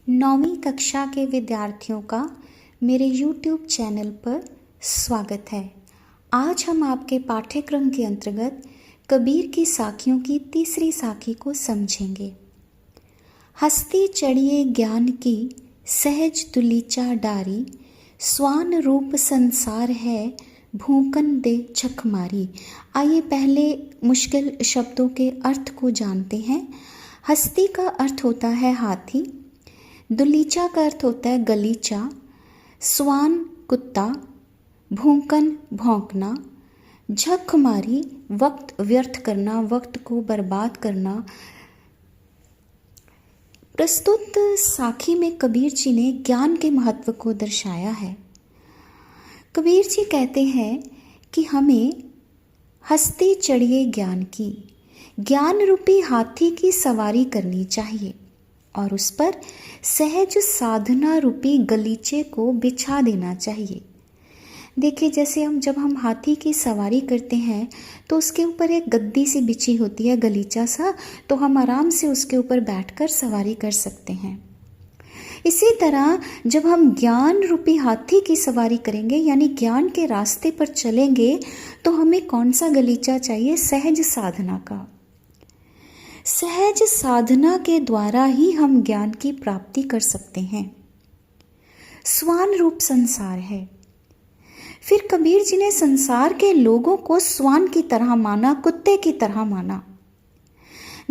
9वीं कक्षा के विद्यार्थियों का मेरे YouTube चैनल पर स्वागत है। आज हम आपके पाठ्यक्रम के अंतर्गत कबीर की साखियों की तीसरी साखी को समझेंगे। हस्ती चढ़िए ज्ञान की सहज दुलीचा डारी, स्वान रूप संसार है भूकन दे झक मारी। आइए पहले मुश्किल शब्दों के अर्थ को जानते हैं। हस्ती का अर्थ होता है हाथी, दुलीचा का अर्थ होता है गलीचा, स्वान कुत्ता, भूकन भौंकना, झक मारी वक्त व्यर्थ करना, वक्त को बर्बाद करना। प्रस्तुत साखी में कबीर जी ने ज्ञान के महत्व को दर्शाया है। कबीर जी कहते हैं कि हमें हस्ती चढ़िए ज्ञान की, ज्ञान रूपी हाथी की सवारी करनी चाहिए और उस पर सहज साधना रूपी गलीचे को बिछा देना चाहिए। देखिए, जैसे जब हम हाथी की सवारी करते हैं तो उसके ऊपर एक गद्दी सी बिछी होती है, गलीचा सा, तो हम आराम से उसके ऊपर बैठकर सवारी कर सकते हैं। इसी तरह जब हम ज्ञान रूपी हाथी की सवारी करेंगे, यानी ज्ञान के रास्ते पर चलेंगे, तो हमें कौन सा गलीचा चाहिए? सहज साधना का। सहज साधना के द्वारा ही हम ज्ञान की प्राप्ति कर सकते हैं। स्वान रूप संसार है। फिर कबीर जी ने संसार के लोगों को स्वान की तरह माना, कुत्ते की तरह माना।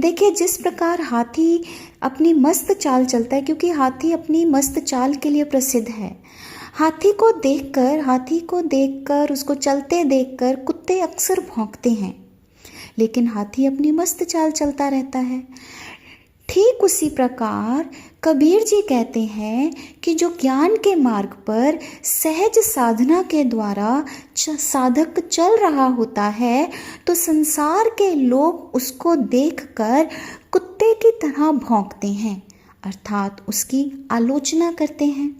देखिए, जिस प्रकार हाथी अपनी मस्त चाल चलता है, क्योंकि हाथी अपनी मस्त चाल के लिए प्रसिद्ध है। हाथी को देखकर उसको चलते देखकर कुत्ते अक्सर भौंकते हैं, लेकिन हाथी अपनी मस्त चाल चलता रहता है। ठीक उसी प्रकार कबीर जी कहते हैं कि जो ज्ञान के मार्ग पर सहज साधना के द्वारा साधक चल रहा होता है, तो संसार के लोग उसको देखकर कुत्ते की तरह भौंकते हैं, अर्थात उसकी आलोचना करते हैं,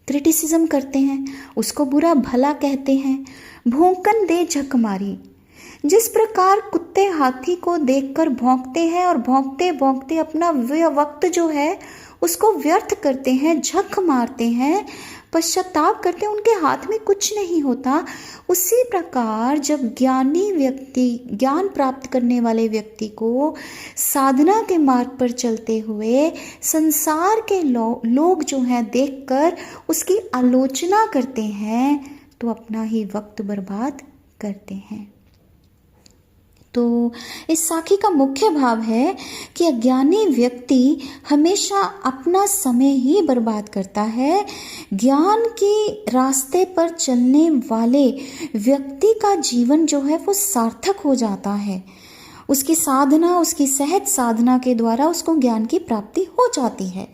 क्रिटिसिज्म करते हैं, उसको बुरा भला कहते हैं। भूकन दे झक मारी। जिस प्रकार कुत्ते हाथी को देखकर भौंकते हैं और भौंकते भौंकते अपना वक्त जो है उसको व्यर्थ करते हैं, झक मारते हैं, पश्चाताप करते हैं, उनके हाथ में कुछ नहीं होता। उसी प्रकार जब ज्ञानी व्यक्ति, ज्ञान प्राप्त करने वाले व्यक्ति को साधना के मार्ग पर चलते हुए संसार के लोग जो हैं देखकर उसकी आलोचना करते हैं, तो अपना ही वक्त बर्बाद करते हैं। तो इस साखी का मुख्य भाव है कि अज्ञानी व्यक्ति हमेशा अपना समय ही बर्बाद करता है। ज्ञान के रास्ते पर चलने वाले व्यक्ति का जीवन जो है वो सार्थक हो जाता है। उसकी साधना, उसकी सहज साधना के द्वारा उसको ज्ञान की प्राप्ति हो जाती है।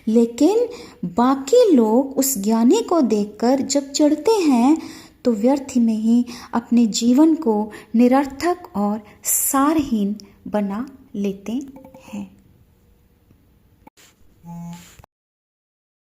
लेकिन बाकी लोग उस ज्ञानी को देखकर जब चिढ़ते हैं तो व्यर्थ में ही अपने जीवन को निरर्थक और सारहीन बना लेते हैं।